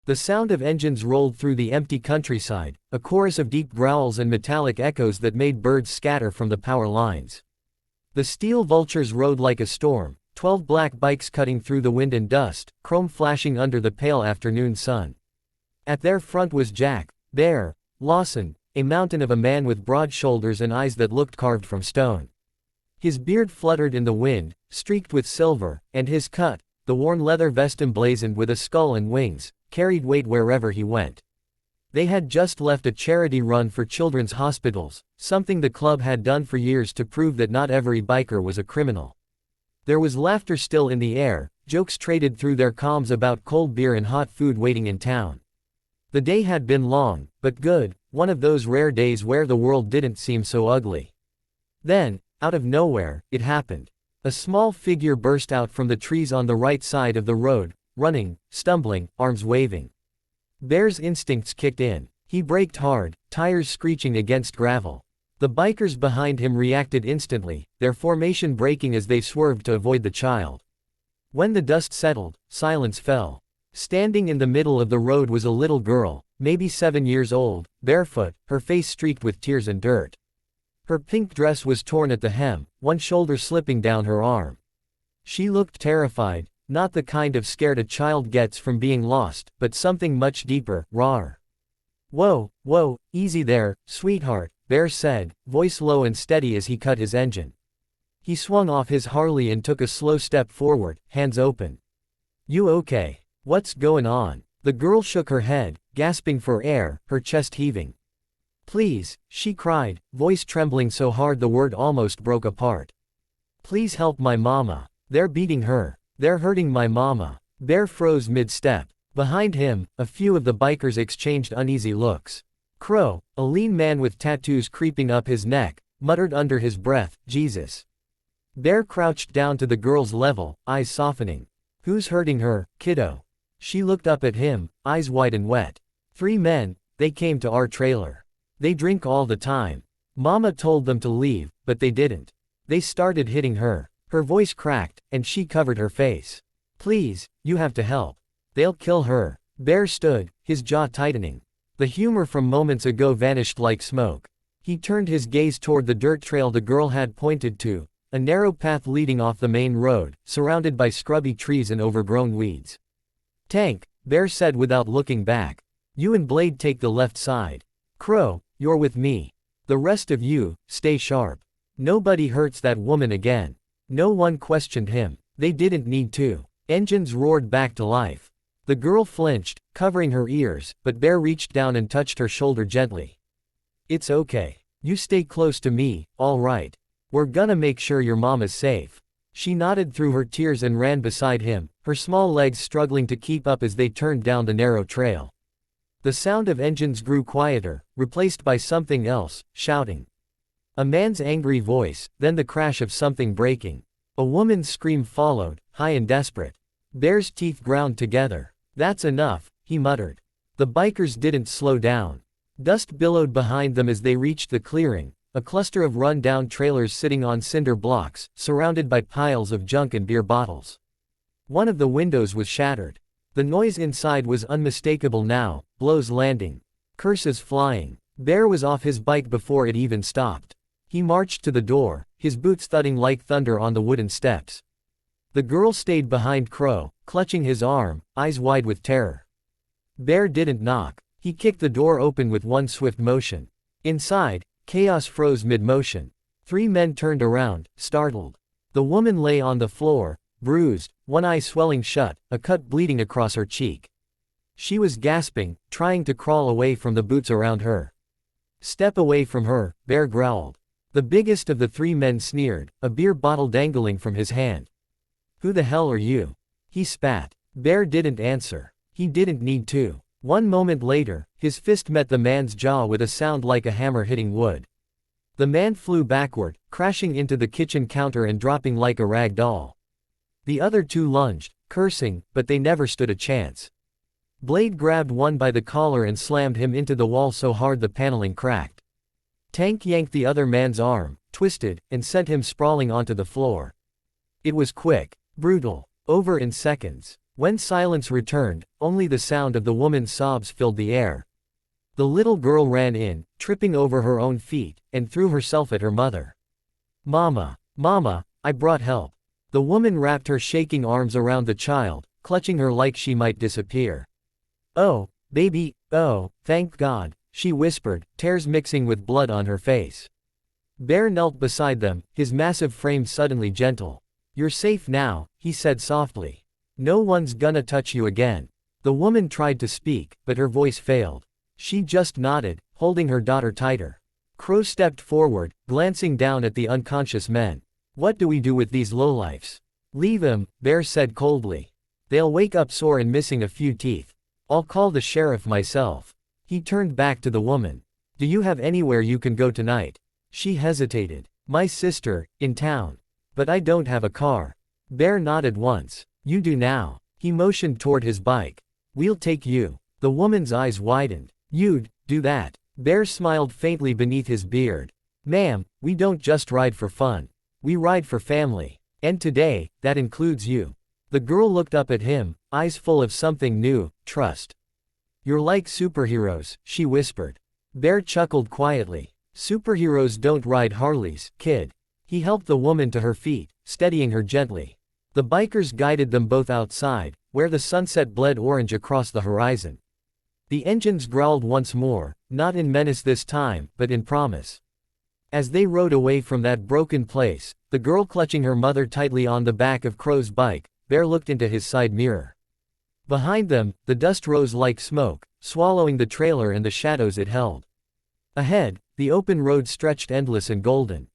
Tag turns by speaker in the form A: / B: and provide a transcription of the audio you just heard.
A: The sound of engines rolled through the empty countryside, a chorus of deep growls and metallic echoes that made birds scatter from the power lines. The steel vultures rode like a storm, 12 black bikes cutting through the wind and dust, chrome flashing under the pale afternoon sun. At their front was Jack, Bear, Lawson, a mountain of a man with broad shoulders and eyes that looked carved from stone. His beard fluttered in the wind, streaked with silver, and his cut, the worn leather vest emblazoned with a skull and wings, carried weight wherever he went. They had just left a charity run for children's hospitals, something the club had done for years to prove that not every biker was a criminal. There was laughter still in the air, jokes traded through their comms about cold beer and hot food waiting in town. The day had been long, but good, one of those rare days where the world didn't seem so ugly. Then, out of nowhere, it happened. A small figure burst out from the trees on the right side of the road, running, stumbling, arms waving. Bear's instincts kicked in. He braked hard, tires screeching against gravel. The bikers behind him reacted instantly, their formation breaking as they swerved to avoid the child. When the dust settled, silence fell. Standing in the middle of the road was a little girl, maybe 7 years old, barefoot, her face streaked with tears and dirt. Her pink dress was torn at the hem, one shoulder slipping down her arm. She looked terrified, not the kind of scared a child gets from being lost, but something much deeper, rawer. "Whoa, whoa, easy there, sweetheart," Bear said, voice low and steady as he cut his engine. He swung off his Harley and took a slow step forward, hands open. "You okay? What's going on?" The girl shook her head, gasping for air, her chest heaving. "Please," she cried, voice trembling so hard the word almost broke apart. "Please help my mama. They're beating her. They're hurting my mama." Bear froze mid-step. Behind him, a few of the bikers exchanged uneasy looks. Crow, a lean man with tattoos creeping up his neck, muttered under his breath, "Jesus." Bear crouched down to the girl's level, eyes softening. "Who's hurting her, kiddo?" She looked up at him, eyes wide and wet. "3 men, they came to our trailer. They drink all the time. Mama told them to leave, but they didn't. They started hitting her." Her voice cracked, and she covered her face. "Please, you have to help. They'll kill her." Bear stood, his jaw tightening. The humor from moments ago vanished like smoke. He turned his gaze toward the dirt trail the girl had pointed to, a narrow path leading off the main road, surrounded by scrubby trees and overgrown weeds. "Tank," Bear said without looking back. "You and Blade take the left side. Crow, you're with me. The rest of you, stay sharp. Nobody hurts that woman again." No one questioned him. They didn't need to. Engines roared back to life. The girl flinched, covering her ears, but Bear reached down and touched her shoulder gently. "It's okay. You stay close to me, all right? We're gonna make sure your mama's safe." She nodded through her tears and ran beside him, her small legs struggling to keep up as they turned down the narrow trail. The sound of engines grew quieter, replaced by something else, shouting. A man's angry voice, then the crash of something breaking. A woman's scream followed, high and desperate. Bear's teeth ground together. "That's enough," he muttered. The bikers didn't slow down. Dust billowed behind them as they reached the clearing, a cluster of run-down trailers sitting on cinder blocks, surrounded by piles of junk and beer bottles. One of the windows was shattered. The noise inside was unmistakable now, blows landing, curses flying. Bear was off his bike before it even stopped. He marched to the door, his boots thudding like thunder on the wooden steps. The girl stayed behind Crow, clutching his arm, eyes wide with terror. Bear didn't knock. He kicked the door open with one swift motion. Inside, chaos froze mid-motion. 3 men turned around, startled. The woman lay on the floor, bruised, one eye swelling shut, a cut bleeding across her cheek. She was gasping, trying to crawl away from the boots around her. "Step away from her," Bear growled. The biggest of the 3 men sneered, a beer bottle dangling from his hand. "Who the hell are you?" he spat. Bear didn't answer. He didn't need to. One moment later, his fist met the man's jaw with a sound like a hammer hitting wood. The man flew backward, crashing into the kitchen counter and dropping like a rag doll. The other 2 lunged, cursing, but they never stood a chance. Blade grabbed one by the collar and slammed him into the wall so hard the paneling cracked. Tank yanked the other man's arm, twisted, and sent him sprawling onto the floor. It was quick, brutal, over in seconds. When silence returned, only the sound of the woman's sobs filled the air. The little girl ran in, tripping over her own feet, and threw herself at her mother. "Mama! Mama, I brought help." The woman wrapped her shaking arms around the child, clutching her like she might disappear. "Oh, baby, oh, thank God," she whispered, tears mixing with blood on her face. Bear knelt beside them, his massive frame suddenly gentle. "You're safe now," he said softly. "No one's gonna touch you again." The woman tried to speak, but her voice failed. She just nodded, holding her daughter tighter. Crow stepped forward, glancing down at the unconscious men. "What do we do with these lowlifes?" "Leave them," Bear said coldly. "They'll wake up sore and missing a few teeth. I'll call the sheriff myself." He turned back to the woman. "Do you have anywhere you can go tonight?" She hesitated. "My sister, in town. But I don't have a car." Bear nodded once. "You do now." He motioned toward his bike. "We'll take you." The woman's eyes widened. "You'd do that?" Bear smiled faintly beneath his beard. "Ma'am, we don't just ride for fun. We ride for family. And today, that includes you." The girl looked up at him, eyes full of something new, trust. "You're like superheroes," she whispered. Bear chuckled quietly. "Superheroes don't ride Harleys, kid." He helped the woman to her feet, steadying her gently. The bikers guided them both outside, where the sunset bled orange across the horizon. The engines growled once more, not in menace this time, but in promise. As they rode away from that broken place, the girl clutching her mother tightly on the back of Crow's bike, Bear looked into his side mirror. Behind them, the dust rose like smoke, swallowing the trailer and the shadows it held. Ahead, the open road stretched endless and golden.